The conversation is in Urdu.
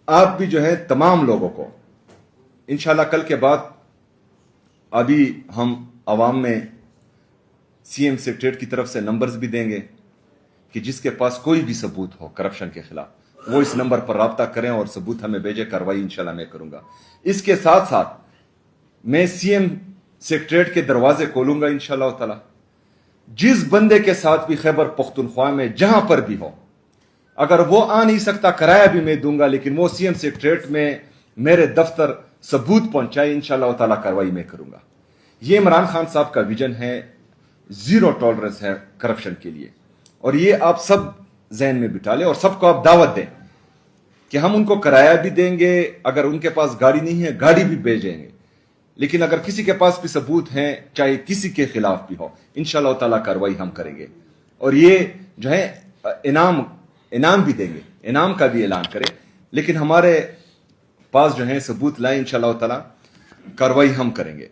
آپ بھی جو ہے تمام لوگوں کو انشاءاللہ کل کے بعد ابھی ہم عوام میں سی ایم سیکریٹریٹ کی طرف سے نمبرز بھی دیں گے کہ جس کے پاس کوئی بھی ثبوت ہو کرپشن کے خلاف وہ اس نمبر پر رابطہ کریں اور ثبوت ہمیں بھیجے، کارروائی انشاءاللہ میں کروں گا۔ اس کے ساتھ ساتھ میں سی ایم سیکریٹریٹ کے دروازے کھولوں گا انشاءاللہ تعالی۔ جس بندے کے ساتھ بھی خیبر پختونخوا میں جہاں پر بھی ہو، اگر وہ آ نہیں سکتا کرایہ بھی میں دوں گا، لیکن وہ سی ایم سیکریٹریٹ میں میرے دفتر ثبوت پہنچائے انشاءاللہ تعالی کارروائی میں کروں گا۔ یہ عمران خان صاحب کا ویژن ہے، زیرو ٹالرنس ہے کرپشن کے لیے، اور یہ آپ سب ذہن میں بٹھا لیں اور سب کو آپ دعوت دیں کہ ہم ان کو کرایہ بھی دیں گے، اگر ان کے پاس گاڑی نہیں ہے گاڑی بھی بھیجیں گے، لیکن اگر کسی کے پاس بھی ثبوت ہیں چاہے کسی کے خلاف بھی ہو انشاءاللہ تعالی کارروائی ہم کریں گے، اور یہ جو ہے انعام بھی دیں گے، انعام کا بھی اعلان کریں، لیکن ہمارے پاس جو ہے ثبوت لائیں انشاءاللہ تعالی کارروائی ہم کریں گے۔